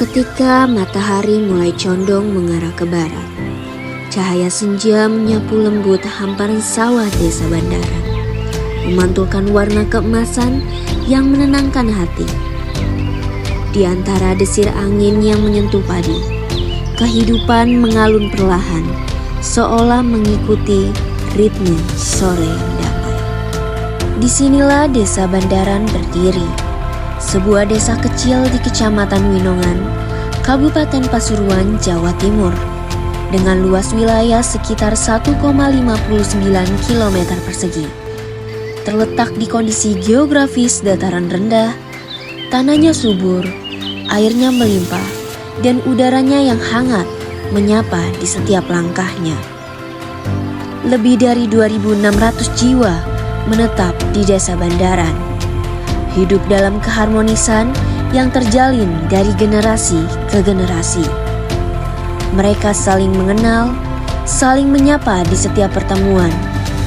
Seketika matahari mulai condong mengarah ke barat. Cahaya senja menyapu lembut hamparan sawah desa Bandaran, memantulkan warna keemasan yang menenangkan hati. Di antara desir angin yang menyentuh padi, kehidupan mengalun perlahan, seolah mengikuti ritme sore yang damai. Disinilah desa Bandaran berdiri, sebuah desa kecil di Kecamatan Winongan, Kabupaten Pasuruan, Jawa Timur, dengan luas wilayah sekitar 1,59 km persegi. Terletak di kondisi geografis dataran rendah, tanahnya subur, airnya melimpah, dan udaranya yang hangat menyapa di setiap langkahnya. Lebih dari 2.600 jiwa menetap di desa Bandaran, hidup dalam keharmonisan yang terjalin dari generasi ke generasi. Mereka saling mengenal, saling menyapa di setiap pertemuan,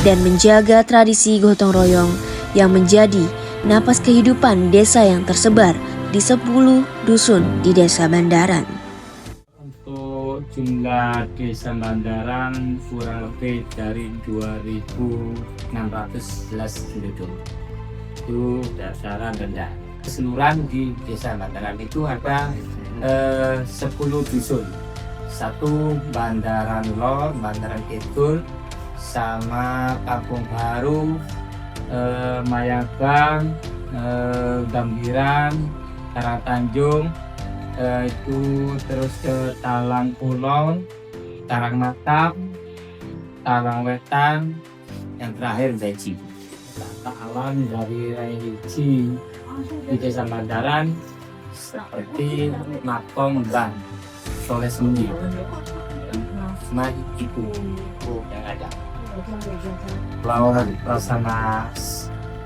dan menjaga tradisi gotong royong yang menjadi napas kehidupan desa yang tersebar di 10 dusun di desa Bandaran. Untuk jumlah desa Bandaran kurang lebih dari 2.611 penduduk. Itu dataran rendah. Keseluruhan di desa Bandaran itu ada 10 dusun. Satu Bandaran Lor, Bandaran Kidul, sama Kampung Baru, Mayabang, Gambiran, Tanjung, itu terus ke Talang Kulon, Tarang Matap, Tarang Wetan, yang terakhir Beji. Tata alam dari religi di desa Bandaran seperti Makong dan Soleh Sendi, semua itu yang ada. Kalau pelaksana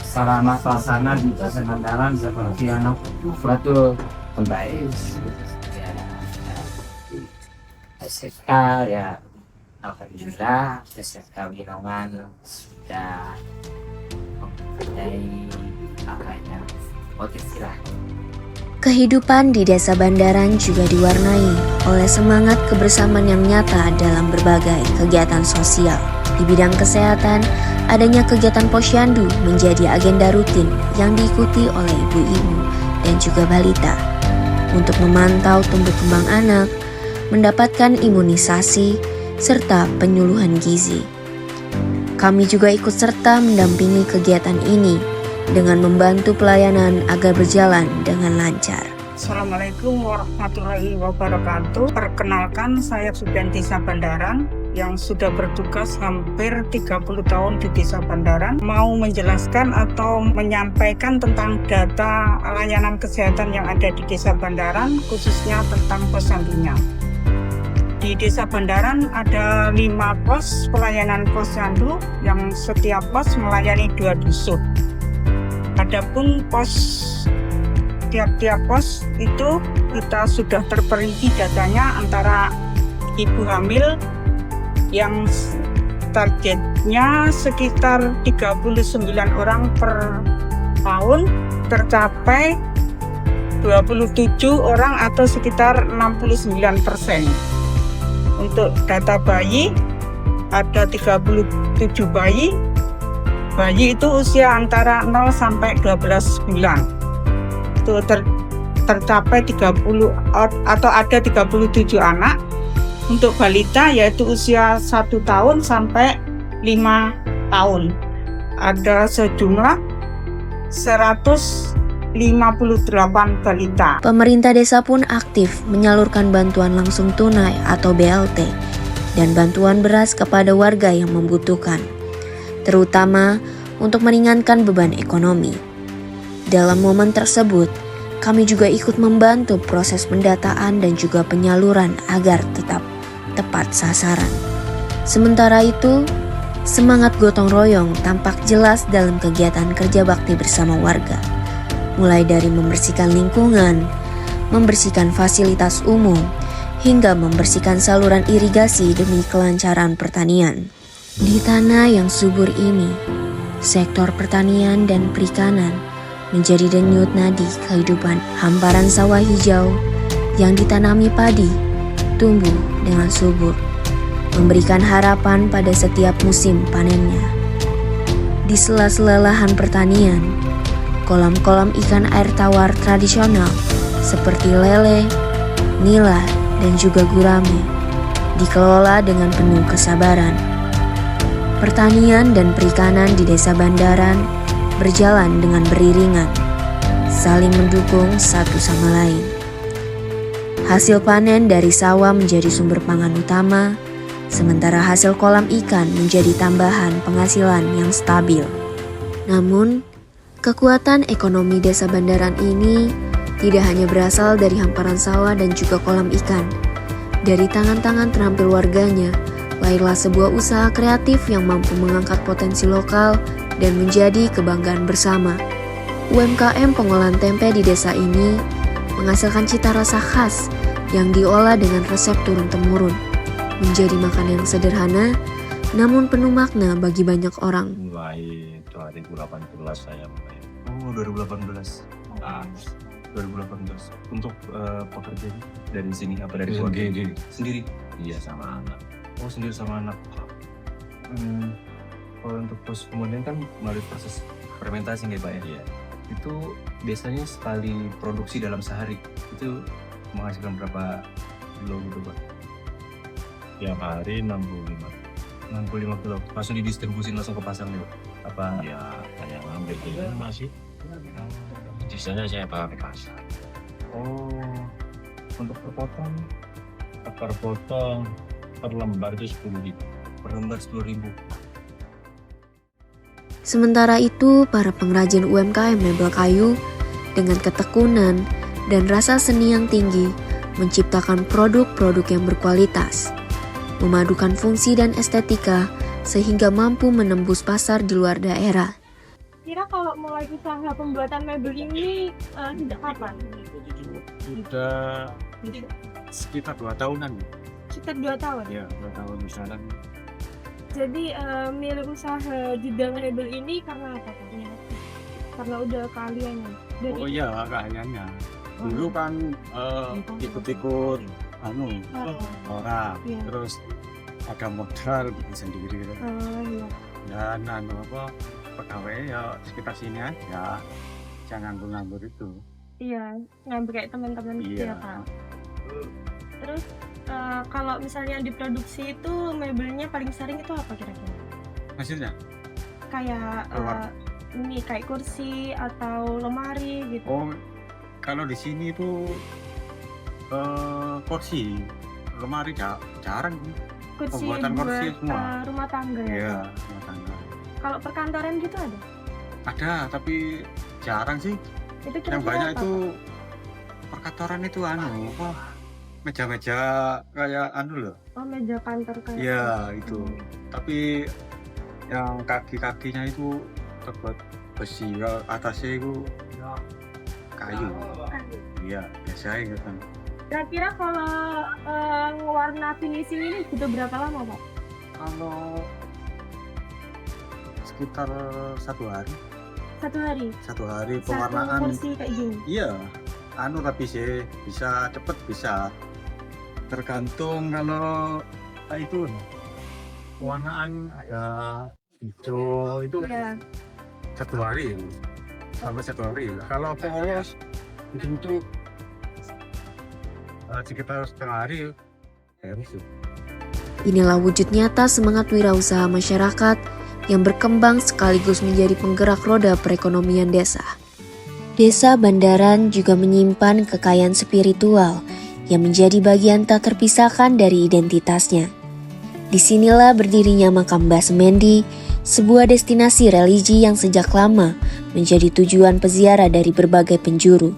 sarana pelaksana di desa Bandaran seperti anak suatu pembaik, SSK ya, alhamdulillah SSK Winongan sudah mempunyai angkanya potensi lah. Kehidupan di desa Bandaran juga diwarnai oleh semangat kebersamaan yang nyata dalam berbagai kegiatan sosial. Di bidang kesehatan, adanya kegiatan posyandu menjadi agenda rutin yang diikuti oleh ibu-ibu dan juga balita untuk memantau tumbuh kembang anak, mendapatkan imunisasi, serta penyuluhan gizi. Kami juga ikut serta mendampingi kegiatan ini dengan membantu pelayanan agar berjalan dengan lancar. Assalamualaikum warahmatullahi wabarakatuh. Perkenalkan, saya Supianti Desa Bandaran yang sudah bertugas hampir 30 tahun di Desa Bandaran. Mau menjelaskan atau menyampaikan tentang data layanan kesehatan yang ada di Desa Bandaran, khususnya tentang posyandunya. Di Desa Bandaran ada 5 pos pelayanan posyandu yang setiap pos melayani 2 dusun. Adapun tiap-tiap pos itu kita sudah terperinci datanya antara ibu hamil yang targetnya sekitar 39 orang per tahun, tercapai 27 orang atau sekitar 69%. Untuk data bayi ada 37 bayi. Bayi itu usia antara 0 sampai 12 bulan. Itu tercapai 30 atau ada 37 anak. Untuk balita yaitu usia 1 tahun sampai 5 tahun. Ada sejumlah 158 balita. Pemerintah desa pun aktif menyalurkan bantuan langsung tunai atau BLT dan bantuan beras kepada warga yang membutuhkan, terutama untuk meringankan beban ekonomi. Dalam momen tersebut, kami juga ikut membantu proses pendataan dan juga penyaluran agar tetap tepat sasaran. Sementara itu, semangat gotong royong tampak jelas dalam kegiatan kerja bakti bersama warga, mulai dari membersihkan lingkungan, membersihkan fasilitas umum, hingga membersihkan saluran irigasi demi kelancaran pertanian. Di tanah yang subur ini, sektor pertanian dan perikanan menjadi denyut nadi kehidupan. Hamparan sawah hijau yang ditanami padi tumbuh dengan subur, memberikan harapan pada setiap musim panennya. Di sela-sela lahan pertanian, kolam-kolam ikan air tawar tradisional seperti lele, nila, dan juga gurame dikelola dengan penuh kesabaran. Pertanian dan perikanan di Desa Bandaran berjalan dengan beriringan, saling mendukung satu sama lain. Hasil panen dari sawah menjadi sumber pangan utama, sementara hasil kolam ikan menjadi tambahan penghasilan yang stabil. Namun, kekuatan ekonomi Desa Bandaran ini tidak hanya berasal dari hamparan sawah dan juga kolam ikan. Dari tangan-tangan terampil warganya, lahirlah sebuah usaha kreatif yang mampu mengangkat potensi lokal dan menjadi kebanggaan bersama. UMKM pengolahan tempe di desa ini menghasilkan cita rasa khas yang diolah dengan resep turun-temurun, menjadi makanan yang sederhana namun penuh makna bagi banyak orang. Mulai 2018 saya mulai. Oh, 2018. 2018. Untuk pekerja dari sini apa dari keluarga? Sendiri? Iya, sama anak. Oh, sendiri sama anak. Kalau untuk proses kemudian kan melalui proses fermentasi nggak Pak ya? Iya. Itu biasanya sekali produksi dalam sehari itu menghasilkan berapa kilo gitu Pak? Tiap hari 65 kilo. Langsung didistribusi langsung ke pasar nih Pak? Apa? Ya, saya ngambil dulu masih. Sisanya saya bawa ke pasar. Oh, untuk per potong per lembar itu 10.000. Per lembar 10.000. Sementara itu, para pengrajin UMKM mebel kayu dengan ketekunan dan rasa seni yang tinggi menciptakan produk-produk yang berkualitas, memadukan fungsi dan estetika sehingga mampu menembus pasar di luar daerah. Kira kalau mulai usaha pembuatan mebel ini sejak kapan? Sudah sekitar 2 tahunan. Sekitar 2 tahun? Ya, 2 tahun misalnya. Jadi milih usaha di bidang mebel ini karena apa? Karena udah keahliannya? Oh iya, keahliannya. Dulu kan ikut-ikut orang, Iya. terus ada modal bikin sendiri gitu. Iya. Dan pegawai ya sekitar sini aja, jangan nganggur itu. Iya, ngambil kayak teman-teman gitu Iya. ya Pak. Terus kalau misalnya diproduksi itu mebelnya paling sering itu apa kira-kira? Maksudnya? Kayak Keluar. ini kayak kursi atau lemari gitu. Oh, kalau di sini itu kursi, lemari jarang. Kursi pembuatan buat kursi semua. rumah tangga ya. Iya, Pak? rumah tangga. Kalau perkantoran gitu ada? Ada, tapi jarang sih. Itu Yang kira-kira banyak apa, itu Pak? perkantoran itu meja-meja kayak loh. Oh, meja kantor kayak Iya, itu. Tapi yang kaki-kakinya itu terbuat besi, kalau atasnya itu kayu. Iya, biasa gitu. Kira-kira kalau warna finishing ini butuh berapa lama, Pak? Kalau sekitar 1 hari. 1 hari? 1 hari Satu pewarnaan. kursi kayak gini? Iya, tapi sih bisa cepet bisa. Tergantung kalau itu pewarnaan ada hijau itu Iya. 1 hari sampai 1 hari. Kalau polos itu sekitar setengah hari. Inilah wujud nyata semangat wirausaha masyarakat yang berkembang sekaligus menjadi penggerak roda perekonomian desa. Desa Bandaran juga menyimpan kekayaan spiritual yang menjadi bagian tak terpisahkan dari identitasnya. Disinilah berdirinya makam Mbah Semendi, sebuah destinasi religi yang sejak lama menjadi tujuan peziarah dari berbagai penjuru.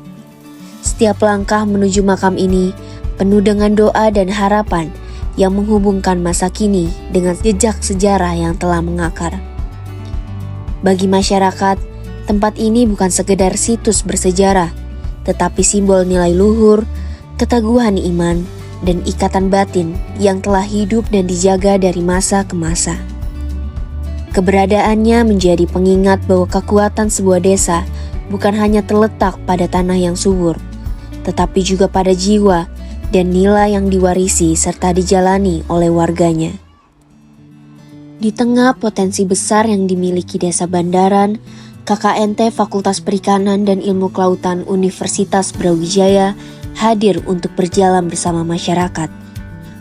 Setiap langkah menuju makam ini penuh dengan doa dan harapan yang menghubungkan masa kini dengan jejak sejarah yang telah mengakar. Bagi masyarakat, tempat ini bukan sekedar situs bersejarah, tetapi simbol nilai luhur, keteguhan iman, dan ikatan batin yang telah hidup dan dijaga dari masa ke masa. Keberadaannya menjadi pengingat bahwa kekuatan sebuah desa bukan hanya terletak pada tanah yang subur, tetapi juga pada jiwa dan nilai yang diwarisi serta dijalani oleh warganya. Di tengah potensi besar yang dimiliki Desa Bandaran, KKNT Fakultas Perikanan dan Ilmu Kelautan Universitas Brawijaya hadir untuk berjalan bersama masyarakat.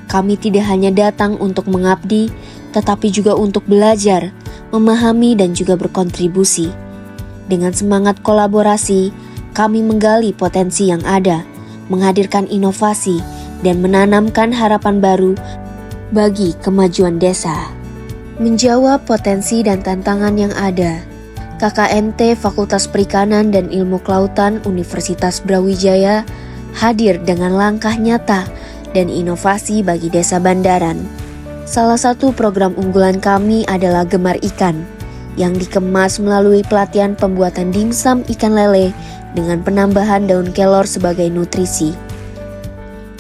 Kami tidak hanya datang untuk mengabdi, tetapi juga untuk belajar, memahami dan juga berkontribusi. Dengan semangat kolaborasi, kami menggali potensi yang ada, menghadirkan inovasi, dan menanamkan harapan baru bagi kemajuan desa. Menjawab potensi dan tantangan yang ada, KKNT Fakultas Perikanan dan Ilmu Kelautan Universitas Brawijaya hadir dengan langkah nyata dan inovasi bagi Desa Bandaran. Salah satu program unggulan kami adalah Gemar Ikan, yang dikemas melalui pelatihan pembuatan dimsum ikan lele dengan penambahan daun kelor sebagai nutrisi.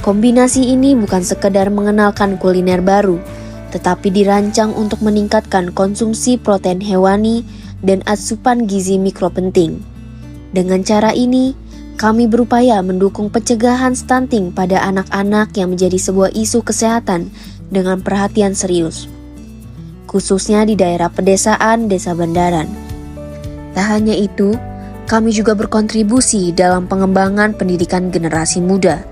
Kombinasi ini bukan sekedar mengenalkan kuliner baru, tetapi dirancang untuk meningkatkan konsumsi protein hewani dan asupan gizi mikro penting. Dengan cara ini, kami berupaya mendukung pencegahan stunting pada anak-anak yang menjadi sebuah isu kesehatan dengan perhatian serius, khususnya di daerah pedesaan Desa Bandaran. Tak hanya itu, kami juga berkontribusi dalam pengembangan pendidikan generasi muda.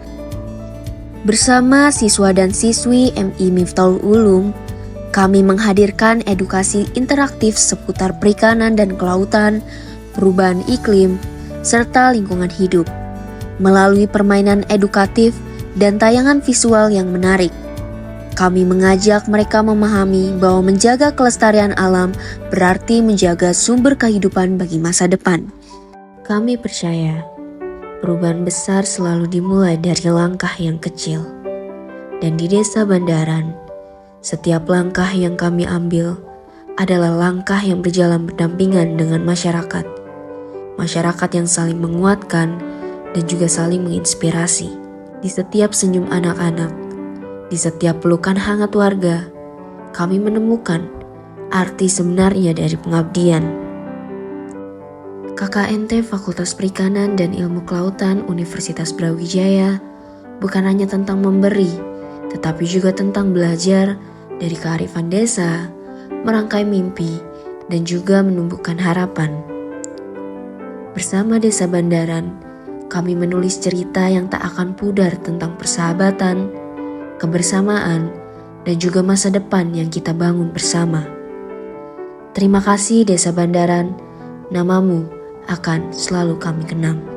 Bersama siswa dan siswi MI Miftahul Ulum, kami menghadirkan edukasi interaktif seputar perikanan dan kelautan, perubahan iklim, serta lingkungan hidup, melalui permainan edukatif dan tayangan visual yang menarik. Kami mengajak mereka memahami bahwa menjaga kelestarian alam berarti menjaga sumber kehidupan bagi masa depan. Kami percaya, perubahan besar selalu dimulai dari langkah yang kecil. Dan di Desa Bandaran, setiap langkah yang kami ambil adalah langkah yang berjalan berdampingan dengan masyarakat. Masyarakat yang saling menguatkan dan juga saling menginspirasi. Di setiap senyum anak-anak, di setiap pelukan hangat warga, kami menemukan arti sebenarnya dari pengabdian. KKNT Fakultas Perikanan dan Ilmu Kelautan Universitas Brawijaya bukan hanya tentang memberi, tetapi juga tentang belajar dari kearifan desa, merangkai mimpi, dan juga menumbuhkan harapan. Bersama Desa Bandaran, kami menulis cerita yang tak akan pudar tentang persahabatan, kebersamaan, dan juga masa depan yang kita bangun bersama. Terima kasih Desa Bandaran, namamu akan selalu kami kenang.